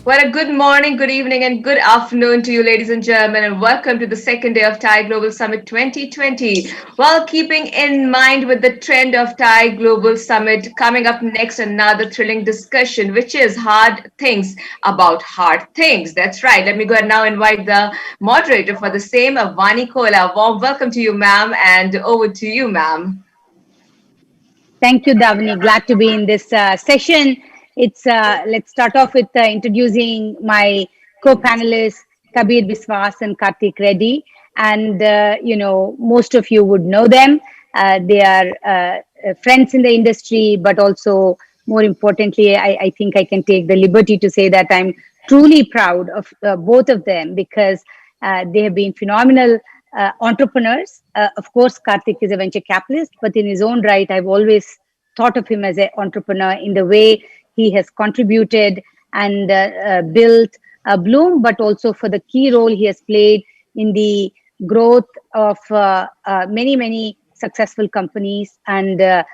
Well, a good morning, good evening, and good afternoon to you, ladies and gentlemen, and welcome to the second day of Thai Global Summit 2020. While keeping in mind with the trend of Thai Global Summit, coming up next, another thrilling discussion, which is hard things about hard things. That's right. Let me go and now invite the moderator for the same, Vani Kola. Warm welcome to you, ma'am, and over to you, ma'am. Thank you, Davani. Glad to be in this session. Let's start off with introducing my co-panelists, Kabir Biswas and Kartik Reddy. And most of you would know them. They are friends in the industry, but also more importantly, I think I can take the liberty to say that I'm truly proud of both of them because they have been phenomenal entrepreneurs. Of course, Karthik is a venture capitalist, but in his own right, I've always thought of him as an entrepreneur in the way he has contributed and built Bloom, but also for the key role he has played in the growth of many, many successful companies and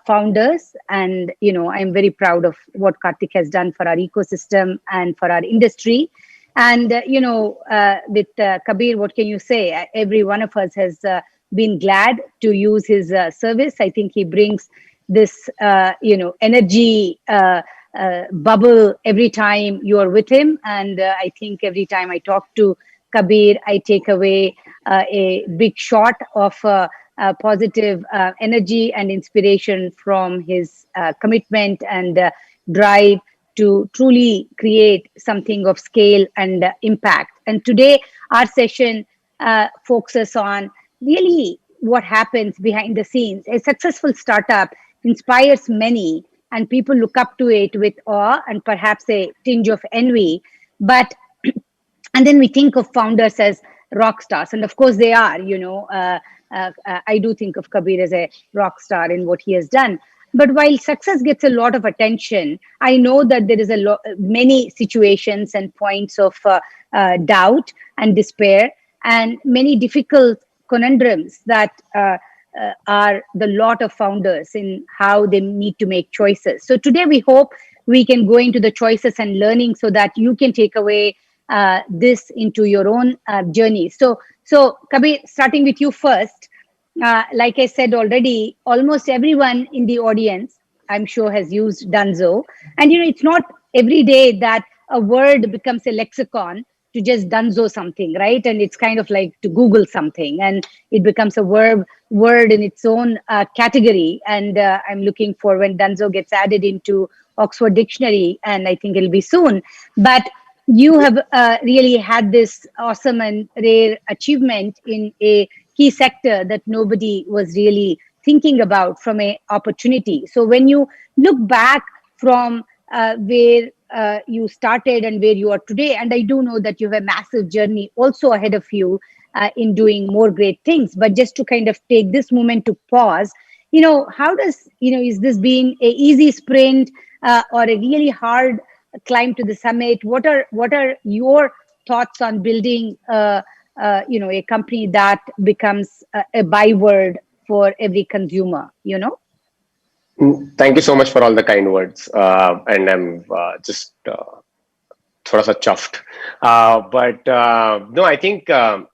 founders. And, I'm very proud of what Karthik has done for our ecosystem and for our industry. And, with Kabir, what can you say? Every one of us has been glad to use his service. I think he brings this, energy bubble every time you are with him. And I think every time I talk to Kabir, I take away a big shot of positive energy and inspiration from his commitment and drive to truly create something of scale and impact. And today, our session focuses on really what happens behind the scenes. A successful startup inspires many, and people look up to it with awe and perhaps a tinge of envy. But and then we think of founders as rock stars, and of course they are. I do think of Kabir as a rock star in what he has done. But while success gets a lot of attention, I know that there is many situations and points of doubt and despair, and many difficult conundrums that are the lot of founders in how they need to make choices. So today we hope we can go into the choices and learning so that you can take away this into your own journey. So Kabir, starting with you first, like I said already, almost everyone in the audience, I'm sure, has used Dunzo. And it's not every day that a word becomes a lexicon to just Dunzo something, right? And it's kind of like to Google something, and it becomes a word in its own category. And I'm looking for when Dunzo gets added into Oxford Dictionary, and I think it'll be soon. But you have really had this awesome and rare achievement in a key sector that nobody was really thinking about from a opportunity. So when you look back from where you started and where you are today, and I do know that you have a massive journey also ahead of you in doing more great things, but just to kind of take this moment to pause, how does, is this been a easy sprint or a really hard climb to the summit? What are your thoughts on building a company that becomes a byword for every consumer? Thank you so much for all the kind words. And I'm just sort of a chuffed. But no, I think a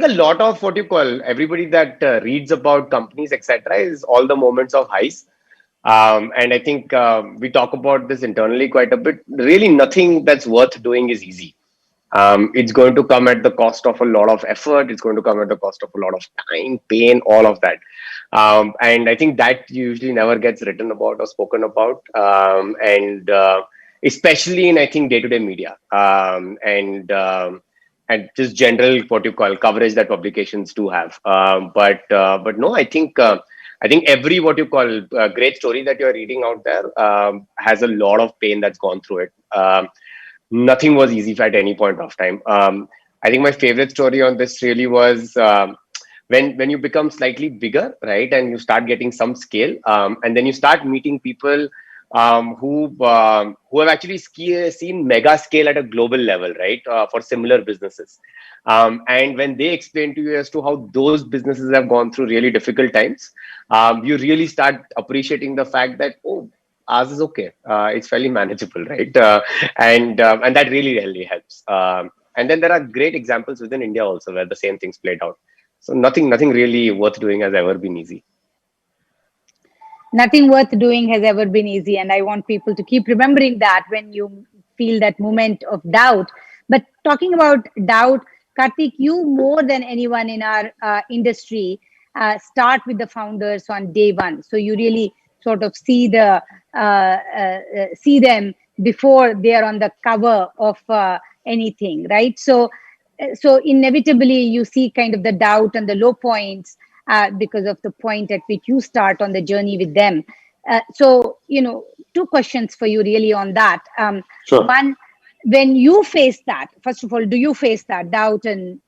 lot of what you call everybody that reads about companies, etc., is all the moments of highs. And I think we talk about this internally quite a bit. Really, nothing that's worth doing is easy. It's going to come at the cost of a lot of effort. It's going to come at the cost of a lot of time, pain, all of that. And I think that usually never gets written about or spoken about. And especially in, I think, day-to-day media and just general what you call coverage that publications do have. But no, I think every what you call great story that you're reading out there has a lot of pain that's gone through it. Nothing was easy at any point of time. I think my favorite story on this really was when you become slightly bigger, right, and you start getting some scale, and then you start meeting people who have actually seen mega scale at a global level, right, for similar businesses. And when they explain to you as to how those businesses have gone through really difficult times, you really start appreciating the fact that, oh, Ours is okay. It's fairly manageable, right? And that really helps. And then there are great examples within India also where the same things played out. So nothing really worth doing has ever been easy. Nothing worth doing has ever been easy. And I want people to keep remembering that when you feel that moment of doubt. But talking about doubt, Karthik, you more than anyone in our industry start with the founders on day one. So you really sort of see them before they are on the cover of anything, right? So inevitably you see kind of the doubt and the low points because of the point at which you start on the journey with them. So, two questions for you really on that. Sure. One, when you face that, first of all, do you face that doubt and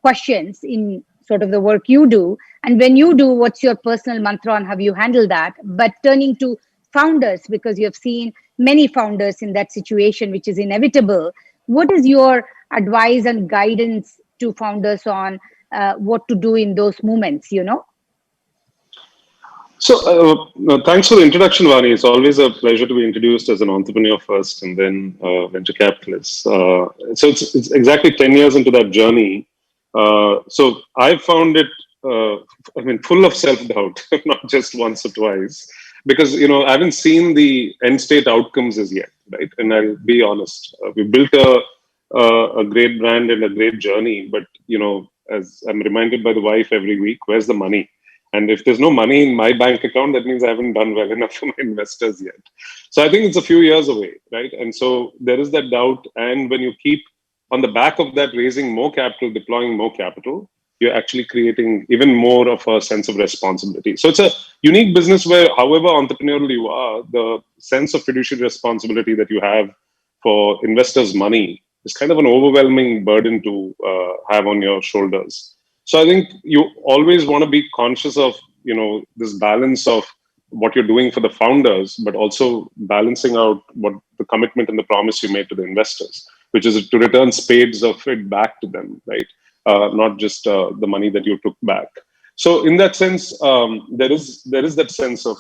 questions in sort of the work you do? And when you do, what's your personal mantra on how you handle that? But turning to founders, because you have seen many founders in that situation, which is inevitable, what is your advice and guidance to founders on what to do in those moments? So, thanks for the introduction, Vani. It's always a pleasure to be introduced as an entrepreneur first and then venture capitalist. So, it's exactly 10 years into that journey. So, I found it, full of self doubt, not just once or twice, because, I haven't seen the end state outcomes as yet, right? And I'll be honest, we built a great brand and a great journey, but, as I'm reminded by the wife every week, where's the money? And if there's no money in my bank account, that means I haven't done well enough for my investors yet. So I think it's a few years away, right? And so there is that doubt. And when you keep on the back of that raising more capital, deploying more capital, you're actually creating even more of a sense of responsibility. So it's a unique business where, however entrepreneurial you are, the sense of fiduciary responsibility that you have for investors' money is kind of an overwhelming burden to have on your shoulders. So I think you always want to be conscious of, this balance of what you're doing for the founders, but also balancing out what the commitment and the promise you made to the investors, which is to return spades of it back to them, right? Not just the money that you took back. So in that sense, there is that sense of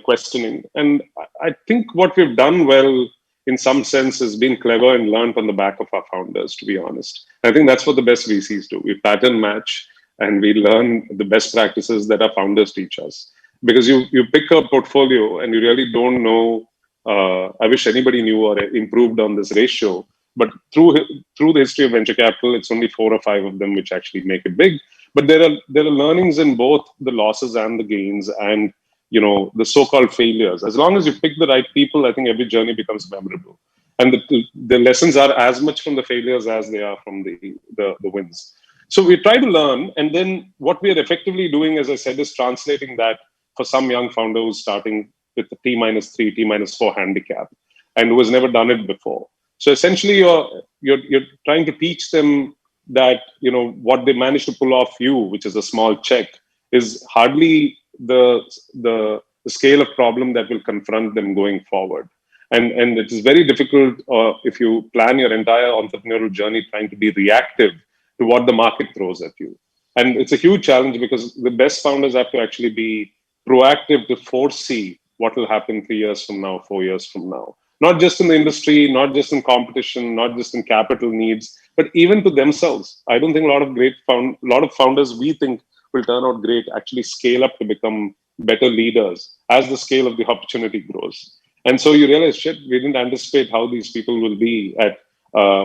questioning, and I think what we've done well in some sense has been clever and learned on the back of our founders, to be honest. I think that's what the best VCs do. We pattern match and we learn the best practices that our founders teach us. Because you pick a portfolio and you really don't know. I wish anybody knew or improved on this ratio. But through the history of venture capital, it's only 4 or 5 of them which actually make it big. But there are learnings in both the losses and the gains, and the so-called failures. As long as you pick the right people, I think every journey becomes memorable, and the lessons are as much from the failures as they are from the wins. So we try to learn, and then what we are effectively doing, as I said, is translating that for some young founder who's starting with a T-3, T-4 handicap, and who has never done it before. So essentially, you're trying to teach them that what they managed to pull off you, which is a small check, is hardly the scale of problem that will confront them going forward. And it is very difficult if you plan your entire entrepreneurial journey trying to be reactive to what the market throws at you. And it's a huge challenge because the best founders have to actually be proactive to foresee what will happen 3 years from now, 4 years from now. Not just in the industry, not just in competition, not just in capital needs, but even to themselves. I don't think a lot of founders we think will turn out great actually scale up to become better leaders as the scale of the opportunity grows. And so you realize, shit, we didn't anticipate how these people will be at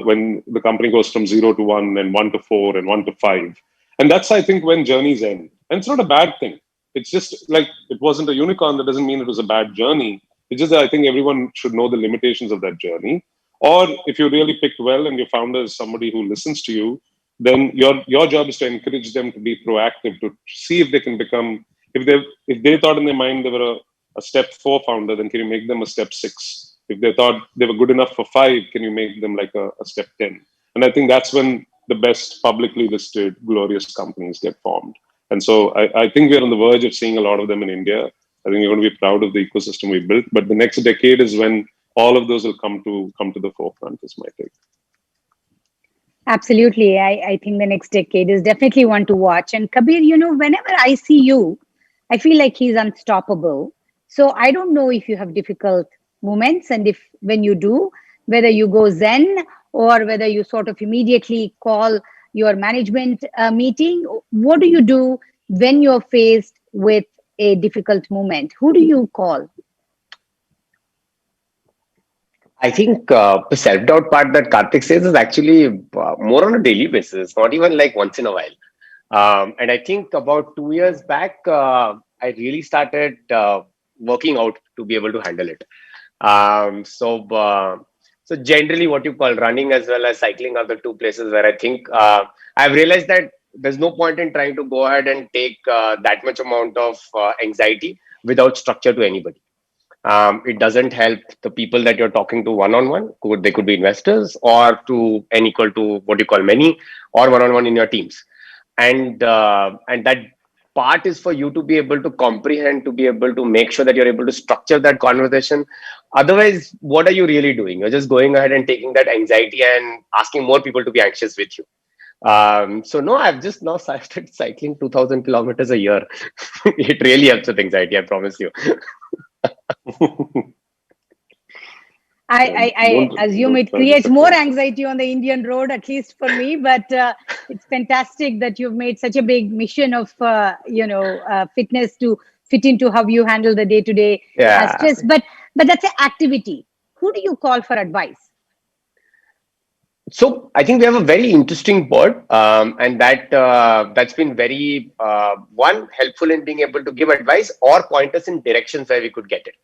when the company goes from 0 to 1 and 1 to 4 and 1 to 5. And that's, I think, when journeys end. And it's not a bad thing. It's just like it wasn't a unicorn. That doesn't mean it was a bad journey. It's just that I think everyone should know the limitations of that journey. Or if you really picked well and your founder is somebody who listens to you, then your job is to encourage them to be proactive, to see if they can become, if they thought in their mind they were a step 4 founder, then can you make them a step 6? If they thought they were good enough for 5, can you make them like a step 10? And I think that's when the best publicly listed glorious companies get formed. And so I think we're on the verge of seeing a lot of them in India. I think we're going to be proud of the ecosystem we built. But the next decade is when all of those will come to the forefront, is my take. Absolutely. I think the next decade is definitely one to watch. And Kabir, whenever I see you, I feel like he's unstoppable. So I don't know if you have difficult moments, and if when you do, whether you go zen or whether you sort of immediately call your management meeting. What do you do when you're faced with a difficult moment? Who do you call? I think the self-doubt part that Karthik says is actually more on a daily basis, not even like once in a while. And I think about 2 years back, I really started working out to be able to handle it. Um, so, uh, so generally, what you call running as well as cycling are the two places where I think I've realized that there's no point in trying to go ahead and take that much amount of anxiety without structure to anybody. It doesn't help the people that you're talking to one on one. They could be investors or to n equal to what you call many or one on one in your teams, and that part is for you to be able to comprehend, to be able to make sure that you're able to structure that conversation. Otherwise, what are you really doing? You're just going ahead and taking that anxiety and asking more people to be anxious with you. So no, I've just now started cycling 2000 kilometers a year. It really helps with anxiety, I promise you. I assume Don't it try to creates more separate. anxiety on the Indian road, at least for me. But it's fantastic that you've made such a big mission of, fitness to fit into how you handle the day-to-day Yeah. stress. But that's an activity. Who do you call for advice? So I think we have a very interesting board, and that's been very one helpful in being able to give advice or point us in directions where we could get it.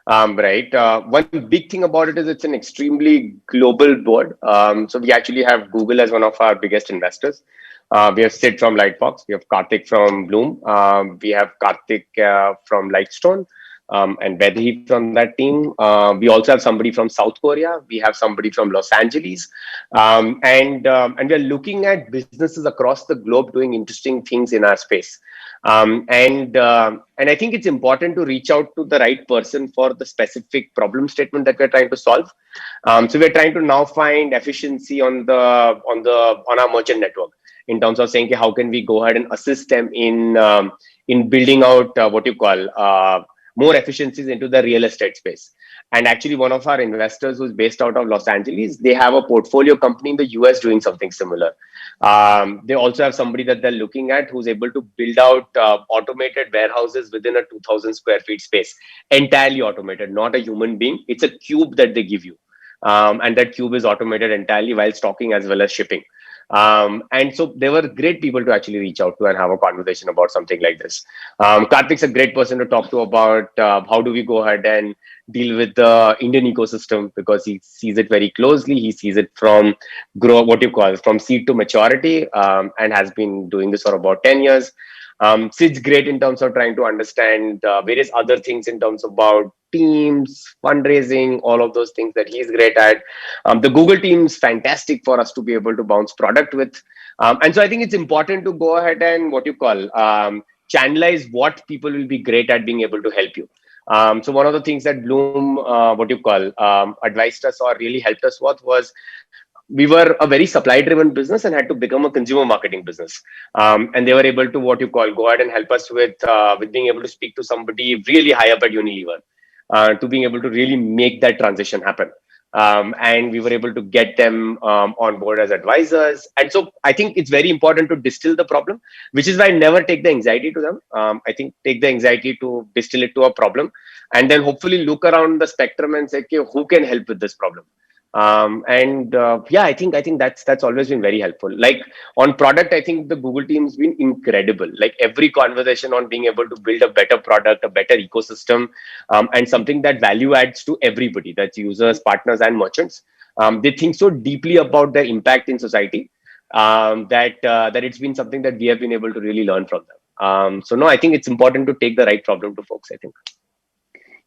Right. One big thing about it is it's an extremely global board. So we actually have Google as one of our biggest investors. We have Sid from Lightbox. We have Karthik from Bloom. We have Karthik from Lightstone. And Vedhi from that team. We also have somebody from South Korea. We have somebody from Los Angeles, and we are looking at businesses across the globe doing interesting things in our space. And I think it's important to reach out to the right person for the specific problem statement that we're trying to solve. So we're trying to now find efficiency on our merchant network in terms of saying, okay, how can we go ahead and assist them in building out what you call more efficiencies into the real estate space. And actually, one of our investors who's based out of Los Angeles, they have a portfolio company in the US doing something similar. They also have somebody that they're looking at who's able to build out automated warehouses within a 2000 square feet space, entirely automated, not a human being. It's a cube that they give you. And that cube is automated entirely while stocking as well as shipping. And so they were great people to actually reach out to and have a conversation about something like this. Karthik's a great person to talk to about how do we go ahead and deal with the Indian ecosystem, because he sees it very closely. He sees it from grow what you call from seed to maturity, and has been doing this for about 10 years. Sid's great in terms of trying to understand various other things in terms about teams, fundraising, all of those things that he's great at. The Google team's fantastic for us to be able to bounce product with. And so I think it's important to go ahead and what you call channelize what people will be great at being able to help you. So one of the things that Bloom, what you call, advised us or really helped us was we were a very supply driven business and had to become a consumer marketing business. And they were able to what you call go ahead and help us with being able to speak to somebody really high up at Unilever, to being able to really make that transition happen. And we were able to get them on board as advisors. And so I think it's very important to distill the problem, which is why I never take the anxiety to them. I think take the anxiety to distill it to a problem, and then hopefully look around the spectrum and say, okay, who can help with this problem? And yeah, I think that's always been very helpful. Like on product, I think the Google team's been incredible. Like every conversation on being able to build a better product, a better ecosystem, and something that value adds to everybody, that's users, partners, and merchants. They think so deeply about their impact in society, that it's been something that we have been able to really learn from them. So no, I think it's important to take the right problem to folks, I think.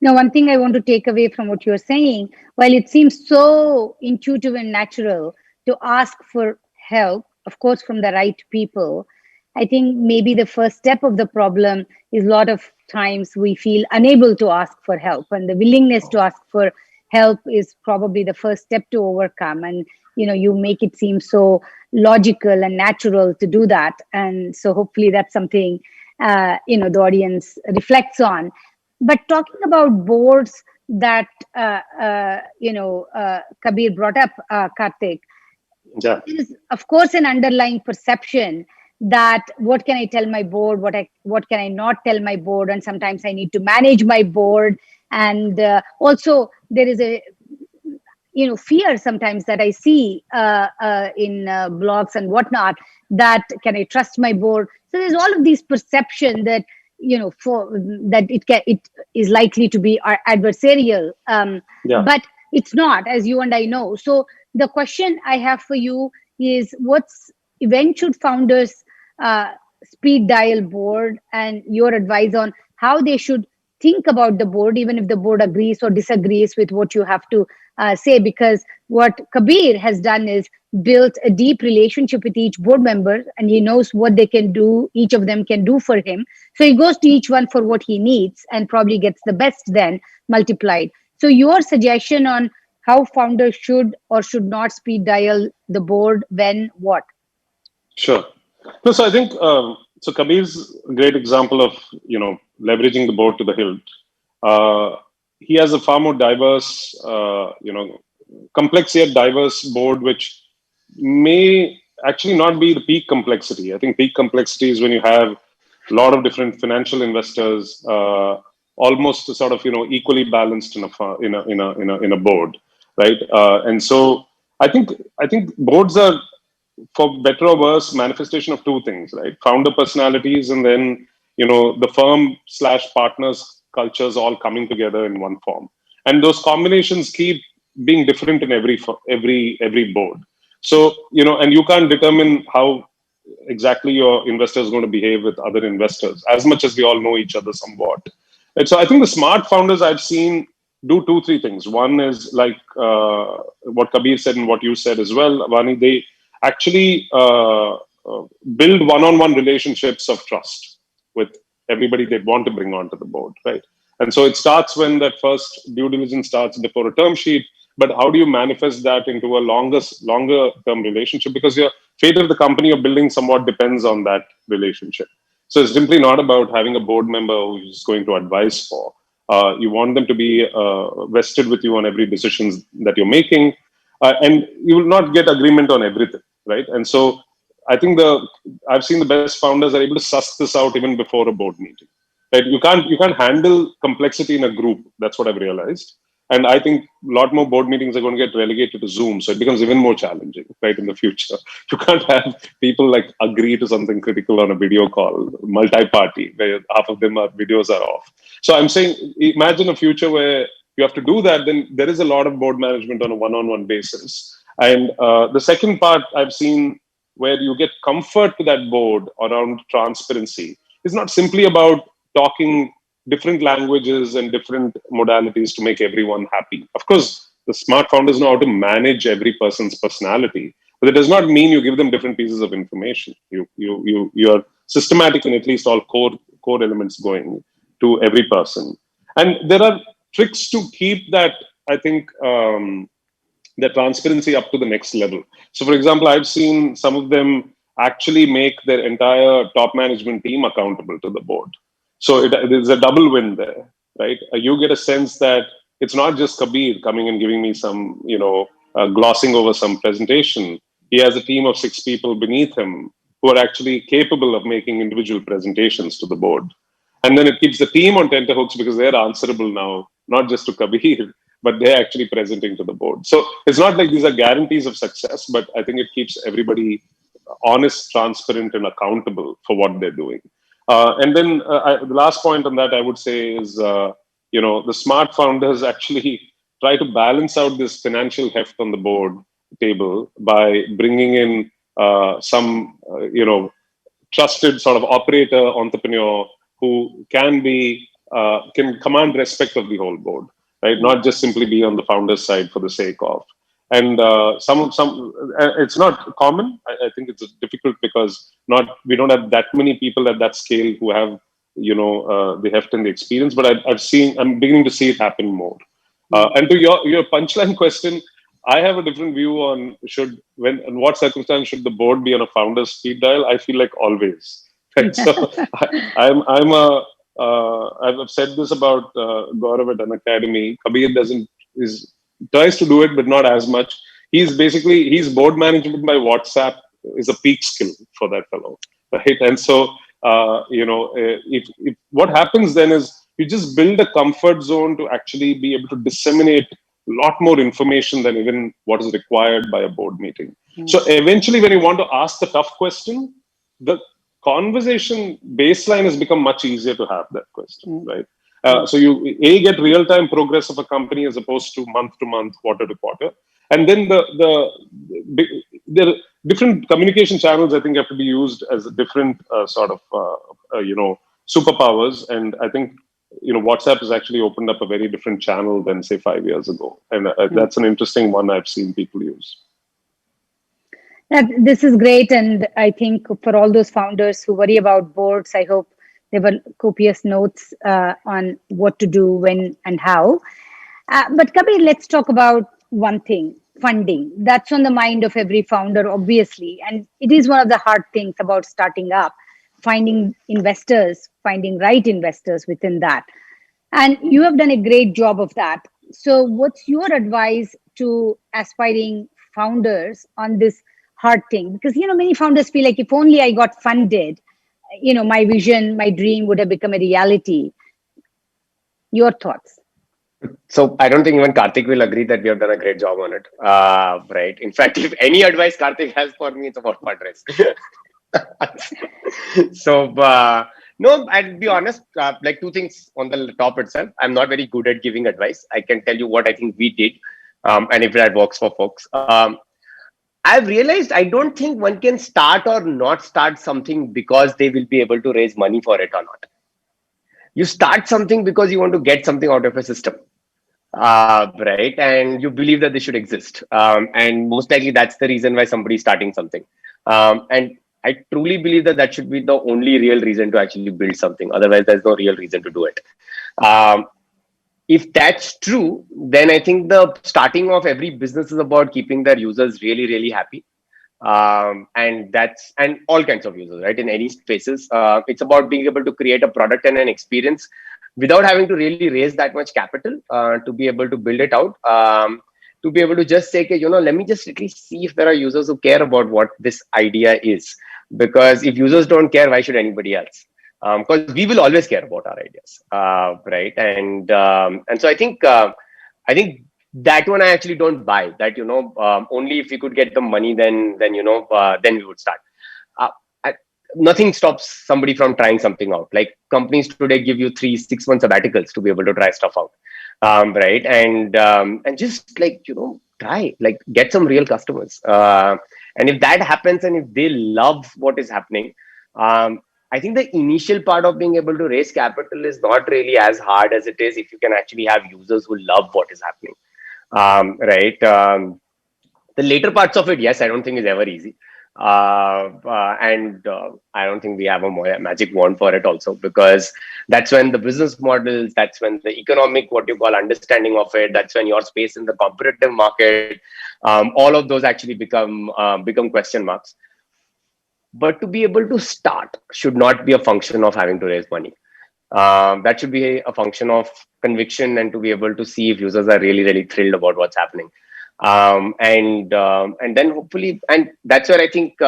Now, one thing I want to take away from what you're saying, while it seems so intuitive and natural to ask for help, of course, from the right people, I think maybe the first step of the problem is a lot of times we feel unable to ask for help, and the willingness to ask for help is probably the first step to overcome. And you make it seem so logical and natural to do that, and so hopefully that's something the audience reflects on. But talking about boards that Kabir brought up, Karthik, Yeah, there is of course an underlying perception that what can I tell my board, what can I not tell my board, and sometimes I need to manage my board. And also there is a fear sometimes that I see in blogs and whatnot, that can I trust my board. So there's all of these perception that for that it is likely to be adversarial, yeah. but it's not, as you and I know. So the question I have for you is, when should founders uh, speed dial board, and your advice on how they should think about the board, even if the board agrees or disagrees with what you have to say. Because what Kabir has done is built a deep relationship with each board member, and he knows what they can do, each of them can do for him. So he goes to each one for what he needs and probably gets the best then multiplied. So your suggestion on how founders should or should not speed dial the board, when, what? Sure. No, so I think so. Kabir's a great example of leveraging the board to the hilt. He has a far more diverse, complex yet diverse board, which may actually not be the peak complexity. I think peak complexity is when you have a lot of different financial investors, almost sort of equally balanced in a board, right? And so I think boards are, for better or worse, manifestation of two things, right? Founder personalities, and then the firm slash partners cultures all coming together in one form. And those combinations keep being different in every board. So and you can't determine how exactly your investor is going to behave with other investors, as much as we all know each other somewhat. And so I think the smart founders I've seen do two, three things. One is like what Kabir said and what you said as well, Vani. They actually build one-on-one relationships of trust with everybody they want to bring onto the board, right? And so it starts when that first due diligence starts before a term sheet. But how do you manifest that into a longer term relationship? Because your fate of the company you're building somewhat depends on that relationship. So it's simply not about having a board member who's going to advise for. You want them to be vested with you on every decisions that you're making, and you will not get agreement on everything, right? And so I think I've seen the best founders are able to suss this out even before a board meeting. Right? You can't handle complexity in a group. That's what I've realized. And I think a lot more board meetings are going to get relegated to Zoom, so it becomes even more challenging, right, in the future. You can't have people like agree to something critical on a video call, multi-party, where half of them are videos are off. So I'm saying, imagine a future where you have to do that. Then there is a lot of board management on a one-on-one basis. And the second part I've seen where you get comfort to that board around transparency is not simply about talking different languages and different modalities to make everyone happy. Of course, the smart founders know how to manage every person's personality, but it does not mean you give them different pieces of information. You're systematic in at least all core elements going to every person. And there are tricks to keep that, I think, the transparency up to the next level. So, for example, I've seen some of them actually make their entire top management team accountable to the board. So there's a double win there, right? You get a sense that it's not just Kabir coming and giving me some, glossing over some presentation. He has a team of 6 people beneath him who are actually capable of making individual presentations to the board. And then it keeps the team on tenterhooks because they're answerable now, not just to Kabir, but they're actually presenting to the board. So it's not like these are guarantees of success, but I think it keeps everybody honest, transparent, and accountable for what they're doing. And then the last point on that I would say is, the smart founders actually try to balance out this financial heft on the board table by bringing in some trusted sort of operator, entrepreneur who can command respect of the whole board, right? Not just simply be on the founder's side for the sake of. And it's not common. I think it's difficult because not we don't have that many people at that scale who have the heft and the experience. But I'm beginning to see it happen more. And to your punchline question, I have a different view on in what circumstance should the board be on a founder's speed dial. I feel like always. Right? So I'm a I've said this about Gaurav at an academy. Kabir tries to do it, but not as much. He's board management by WhatsApp is a peak skill for that fellow, right? And so if what happens then is you just build a comfort zone to actually be able to disseminate a lot more information than even what is required by a board meeting. So eventually, when you want to ask the tough question, the conversation baseline has become much easier to have that question, right? So you get real time progress of a company as opposed to month, quarter to quarter, and then the different communication channels I think have to be used as a different superpowers, and I think WhatsApp has actually opened up a very different channel than say 5 years ago, and that's an interesting one I've seen people use. This is great. And I think for all those founders who worry about boards, I hope there were copious notes on what to do, when, and how. But Kabir, let's talk about one thing, funding. That's on the mind of every founder, obviously. And it is one of the hard things about starting up, finding investors, finding right investors within that. And you have done a great job of that. So what's your advice to aspiring founders on this hard thing? Because, many founders feel like if only I got funded, my vision, my dream would have become a reality. Your thoughts? So I don't think even Karthik will agree that we have done a great job on it. Right. In fact, if any advice Karthik has for me, it's about fundraise. So no, I'll be honest, like two things on the top itself. I'm not very good at giving advice. I can tell you what I think we did, and if that works for folks. I've realized I don't think one can start or not start something because they will be able to raise money for it or not. You start something because you want to get something out of a system, right? And you believe that they should exist. And most likely that's the reason why somebody's starting something. And I truly believe that that should be the only real reason to actually build something. Otherwise, there's no real reason to do it. If that's true, then I think the starting of every business is about keeping their users really, really happy. And all kinds of users, right? In any spaces, it's about being able to create a product and an experience without having to really raise that much capital to be able to build it out. To be able to just say, okay, let me just at least see if there are users who care about what this idea is. Because if users don't care, why should anybody else? Because we will always care about our ideas, right? And so I think that one I actually don't buy. That only if we could get the money, then we would start. Uh, Nothing stops somebody from trying something out. Like companies today give you 3-6 months sabbaticals to be able to try stuff out, right? And just try, like get some real customers. And if that happens, and if they love what is happening, I think the initial part of being able to raise capital is not really as hard as it is if you can actually have users who love what is happening. Right. The later parts of it, yes, I don't think is ever easy. And I don't think we have a magic wand for it also, because that's when the business models, that's when the economic, what you call understanding of it, that's when your space in the competitive market, all of those actually become question marks. But to be able to start should not be a function of having to raise money. That should be a function of conviction and to be able to see if users are really, really thrilled about what's happening. And then hopefully, and that's where I think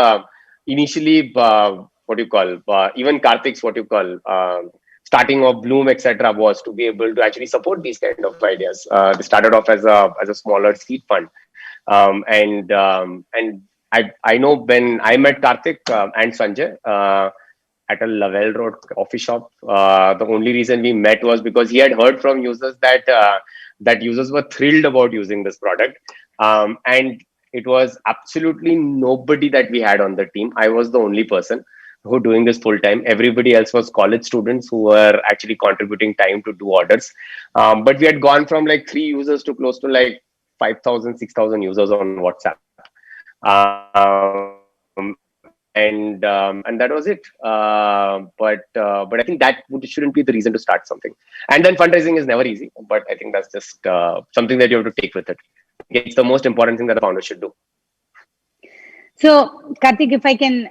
initially, what you call, even Karthik's what you call, starting of Bloom, etc., was to be able to actually support these kind of ideas. They started off as a smaller seed fund, and I know when I met Karthik and Sanjay at a Lavelle Road coffee shop, the only reason we met was because he had heard from users that users were thrilled about using this product, and it was absolutely nobody that we had on the team. I was the only person who doing this full time. Everybody else was college students who were actually contributing time to do orders. But we had gone from like 3 users to close to like 5,000, 6,000 users on WhatsApp. And that was it. But I think that shouldn't be the reason to start something. And then fundraising is never easy, but I think that's just something that you have to take with it. It's the most important thing that a founder should do. So, Karthik, if I can,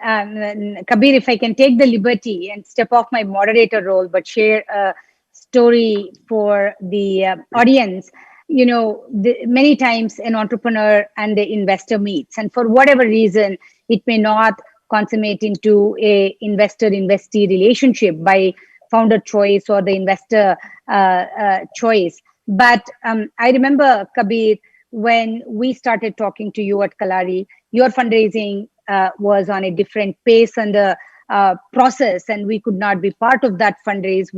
Kabir, if I can take the liberty and step off my moderator role, but share a story for the audience. Many times an entrepreneur and the investor meets, and for whatever reason, it may not consummate into a investor-investee relationship by founder choice or the investor choice. But I remember, Kabir, when we started talking to you at Kalari, your fundraising was on a different pace and process, and we could not be part of that fundraise,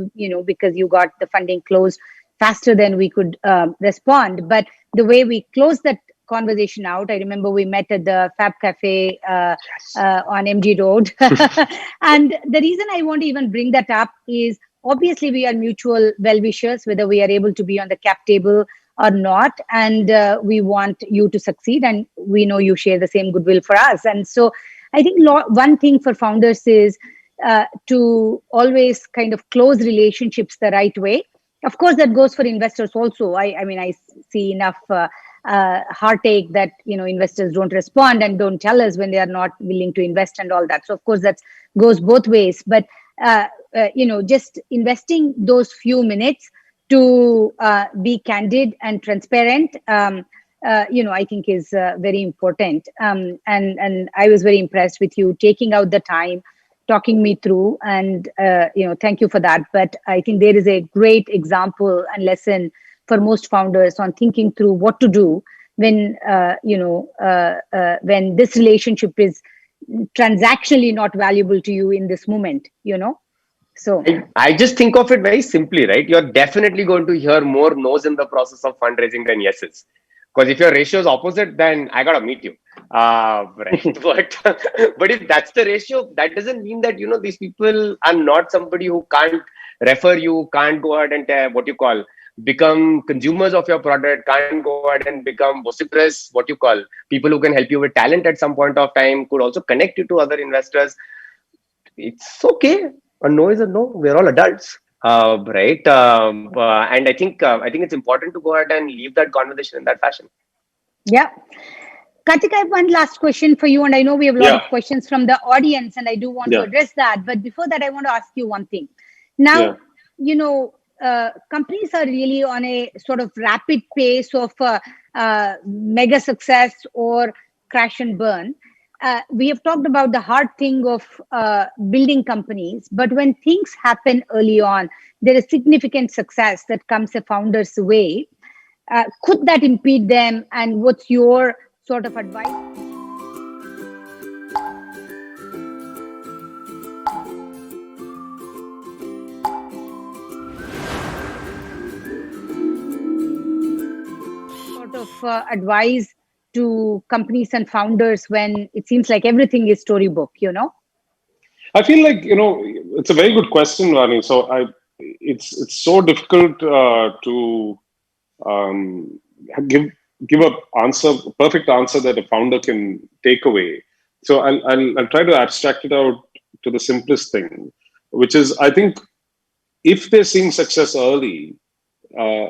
because you got the funding closed faster than we could respond. But the way we closed that conversation out, I remember we met at the Fab Cafe on MG Road. And the reason I want to even bring that up is obviously we are mutual well-wishers, whether we are able to be on the cap table or not, and we want you to succeed, and we know you share the same goodwill for us. And so I think one thing for founders is to always kind of close relationships the right way. Of course, that goes for investors also. I mean, I see enough heartache that investors don't respond and don't tell us when they are not willing to invest and all that. So of course that goes both ways. But just investing those few minutes to be candid and transparent, I think is very important. And I was very impressed with you taking out the time, talking me through, and thank you for that. But I think there is a great example and lesson for most founders on thinking through what to do when when this relationship is transactionally not valuable to you in this moment. So I just think of it very simply, right? You're definitely going to hear more no's in the process of fundraising than yeses. Because if your ratio is opposite, then I gotta meet you, right? But if that's the ratio, that doesn't mean that these people are not somebody who can't refer you, can't go ahead and what you call become consumers of your product, can't go ahead and become vociferous, what you call people who can help you with talent at some point of time, could also connect you to other investors. It's okay. A no is a no. We're all adults, right? And I think it's important to go ahead and leave that conversation in that fashion. yeah. Karthik, I have one last question for you, and I know we have a lot of Yeah, questions from the audience, and I do want to yeah, address that. But before that, I want to ask you one thing. Now, yeah. companies are really on a sort of rapid pace of mega success or crash and burn. We have talked about the hard thing of building companies, but when things happen early on, there is significant success that comes a founder's way. Could that impede them? And what's your sort of advice? Sort of advice to companies and founders when it seems like everything is storybook? I feel like it's a very good question, Rani. So it's so difficult to um, give a perfect answer that a founder can take away. So I'll try to abstract it out to the simplest thing, which is I think if they're seeing success early, uh,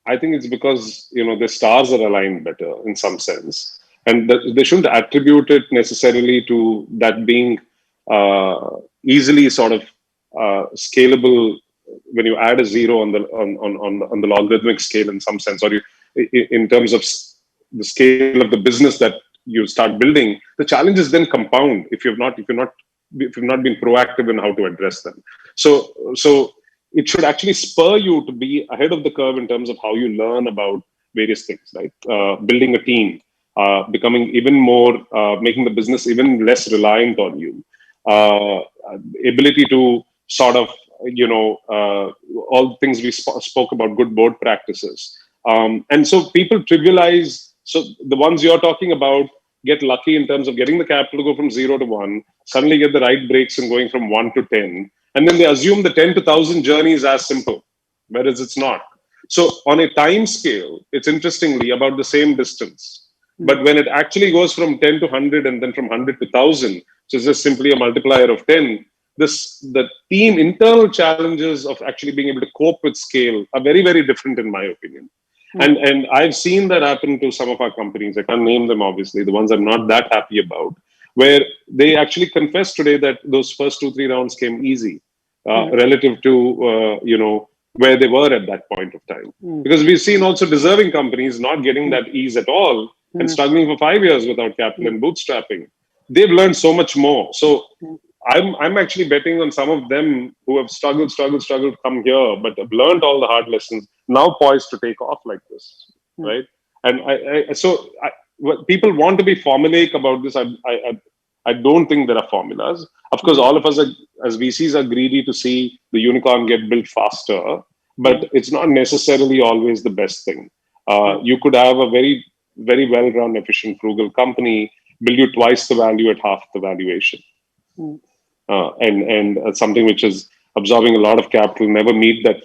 I think it's because the stars are aligned better in some sense, and they shouldn't attribute it necessarily to that being easily sort of scalable when you add a zero on the logarithmic scale in some sense, or in terms of the scale of the business that you start building. The challenges then compound if you've not been proactive in how to address them. So it should actually spur you to be ahead of the curve in terms of how you learn about various things, right? Building a team, becoming even more, making the business even less reliant on you, uh, ability to sort of, all the things we spoke about, good board practices. And so people trivialize. So the ones you're talking about get lucky in terms of getting the capital to go from 0 to 1, suddenly get the right breaks and going from 1 to 10, and then they assume the 10 to 1,000 journey is as simple, whereas it's not. So on a time scale, it's interestingly about the same distance. But when it actually goes from 10 to 100 and then from 100 to 1,000, which is just simply a multiplier of 10, the internal challenges of actually being able to cope with scale are very, very different in my opinion. And I've seen that happen to some of our companies. I can't name them, obviously, the ones I'm not that happy about, where they actually confess today that those first 2, 3 rounds came easy relative to where they were at that point of time. Because we've seen also deserving companies not getting that ease at all and struggling for 5 years without capital and bootstrapping. They've learned so much more. So I'm actually betting on some of them who have struggled to come here, but have learned all the hard lessons, now poised to take off like this, right? And what people want to be formulaic about this. I don't think there are formulas. Of course, all of us as VCs are greedy to see the unicorn get built faster, but it's not necessarily always the best thing. You could have a very, very well-run, efficient, frugal company build you twice the value at half the valuation. And something which is absorbing a lot of capital, never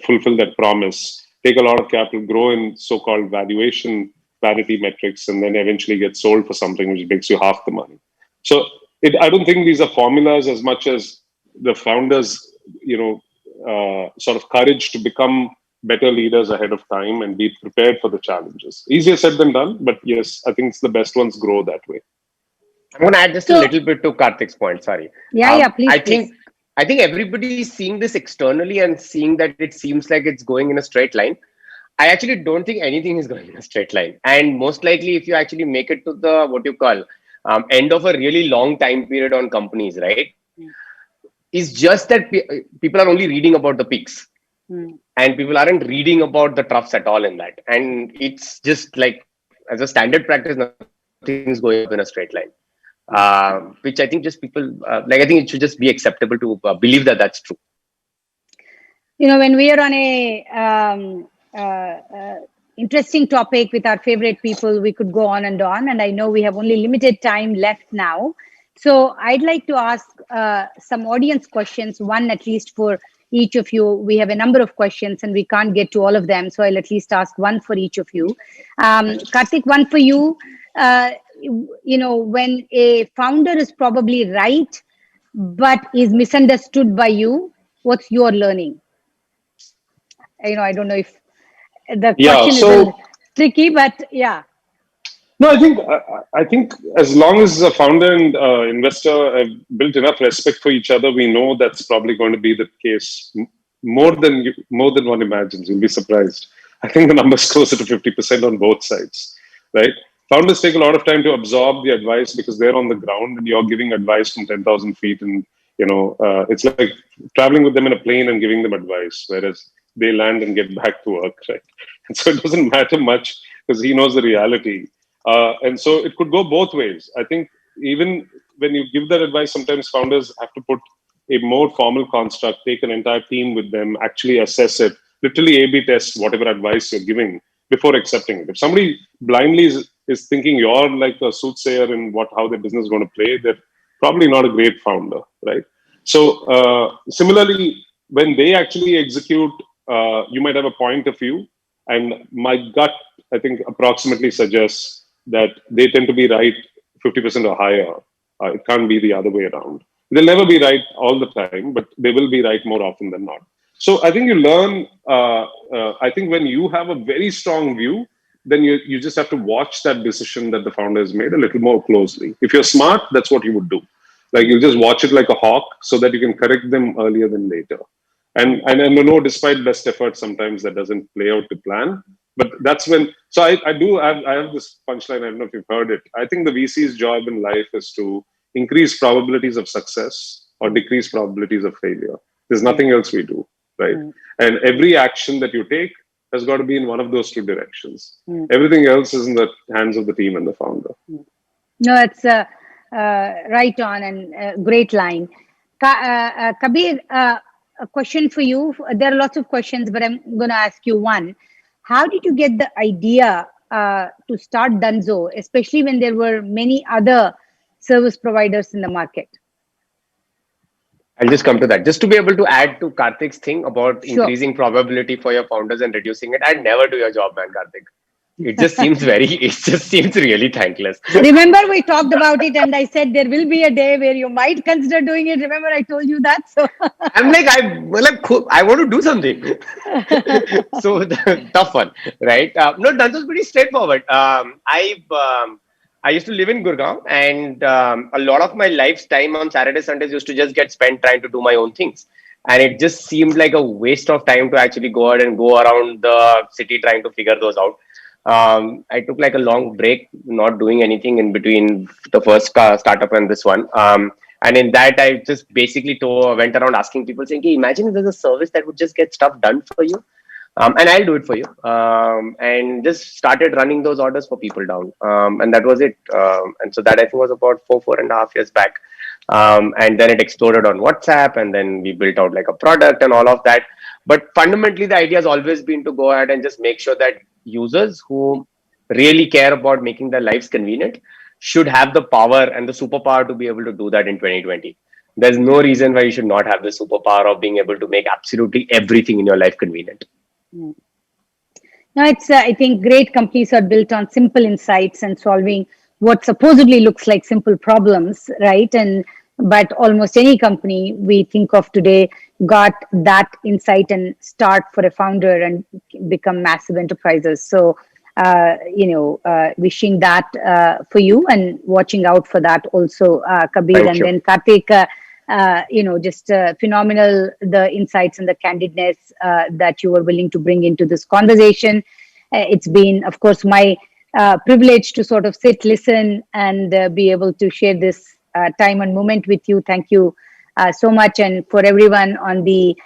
fulfill that promise, take a lot of capital, grow in so-called valuation vanity metrics, and then eventually get sold for something which makes you half the money. So I don't think these are formulas as much as the founders, sort of courage to become better leaders ahead of time and be prepared for the challenges. Easier said than done, but yes, I think it's the best ones grow that way. I'm going to add just a little bit to Karthik's point. Sorry. Please. I think everybody is seeing this externally and seeing that it seems like it's going in a straight line. I actually don't think anything is going in a straight line. And most likely, if you actually make it to the what you call end of a really long time period on companies, right? Is just that people are only reading about the peaks, and people aren't reading about the troughs at all in that. And it's just like as a standard practice, nothing's going up in a straight line. Which I think just people I think it should just be acceptable to believe that that's true. When we are on a interesting topic with our favorite people, we could go on, and I know we have only limited time left now. So I'd like to ask some audience questions, one at least for each of you. We have a number of questions and we can't get to all of them, so I'll at least ask one for each of you. Karthik, one for you. When a founder is probably right but is misunderstood by you, what's your learning? I don't know if the question is a little tricky, but yeah. No, I think as long as a founder and investor have built enough respect for each other, we know that's probably going to be the case more than one imagines. You'll be surprised. I think the number's closer to 50% on both sides, right? Founders take a lot of time to absorb the advice because they're on the ground and you're giving advice from 10,000 feet. And, it's like traveling with them in a plane and giving them advice, whereas they land and get back to work, right? And so it doesn't matter much because he knows the reality. And so it could go both ways. I think even when you give that advice, sometimes founders have to put a more formal construct, take an entire team with them, actually assess it, literally A/B test whatever advice you're giving before accepting it. If somebody blindly is thinking you're like a soothsayer in how their business is going to play, they're probably not a great founder, right? So similarly, when they actually execute, you might have a point of view, and my gut, I think, approximately suggests that they tend to be right 50% or higher. It can't be the other way around. They'll never be right all the time, but they will be right more often than not. So I think you learn, I think when you have a very strong view, then you just have to watch that decision that the founder has made a little more closely. If you're smart, that's what you would do. Like you just watch it like a hawk so that you can correct them earlier than later. And I know despite best efforts, sometimes that doesn't play out to plan. But that's when, so I have this punchline, I don't know if you've heard it. I think the VC's job in life is to increase probabilities of success or decrease probabilities of failure. There's nothing else we do, right? And every action that you take has got to be in one of those two directions. Everything else is in the hands of the team and the founder. No, it's right on and great line. Kabir, a question for you. There are lots of questions, but I'm going to ask you one. How did you get the idea to start Dunzo, especially when there were many other service providers in the market? I'll just come to that. Just to be able to add to Karthik's thing about Sure. increasing probability for your founders and reducing it. I'd never do your job, man, Karthik. It just seems very, it just seems really thankless. Remember, we talked about it, and I said there will be a day where you might consider doing it. Remember, I told you that. So, I'm like, I want to do something. So the tough one, right? No, that was pretty straightforward. I used to live in Gurgaon, and a lot of my life's time on Saturday, Sundays used to just get spent trying to do my own things. And it just seemed like a waste of time to actually go out and go around the city trying to figure those out. I took like a long break, not doing anything in between the first startup and this one. And in that, I just basically went around asking people, saying, "Hey, imagine if there's a service that would just get stuff done for you, and I'll do it for you." And just started running those orders for people down, and that was it. And so that I think was about 4.5 years back. And then it exploded on WhatsApp, and then we built out like a product and all of that. But fundamentally, the idea has always been to go ahead and just make sure that users who really care about making their lives convenient should have the power and the superpower to be able to do that in 2020. There's no reason why you should not have the superpower of being able to make absolutely everything in your life convenient. no, it's, I think great companies are built on simple insights and solving what supposedly looks like simple problems, right? But almost any company we think of today got that insight and start for a founder and become massive enterprises. So, wishing that for you and watching out for that also, Kabir. Thank And you. then Karthik, just phenomenal, the insights and the candidness that you were willing to bring into this conversation. It's been, of course, my privilege to sort of sit, listen, and be able to share this time and moment with you. Thank you so much. And for everyone on the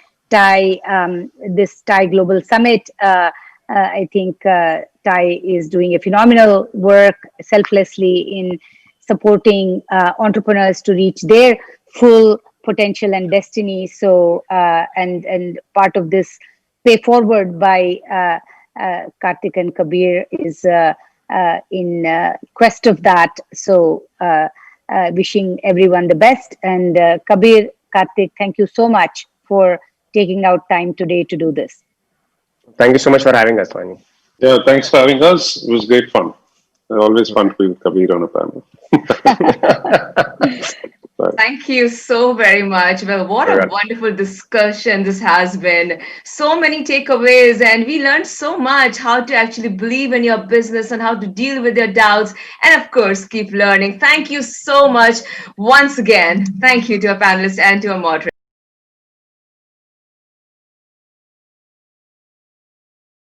this TIE Global Summit, I think TIE is doing a phenomenal work selflessly in supporting entrepreneurs to reach their full potential and destiny. So, and part of this pay forward by Karthik and Kabir is in quest of that. So, wishing everyone the best. And Kabir, Karthik, thank you so much for taking out time today to do this. Thank you so much for having us, Vani. Yeah, thanks for having us. It was great fun. Always fun to be with Kabir on a panel. Thank you so very much. Well, what a wonderful discussion this has been. So many takeaways, and we learned so much how to actually believe in your business and how to deal with your doubts, and of course, keep learning. Thank you so much once again. Thank you to our panelists and to our moderator.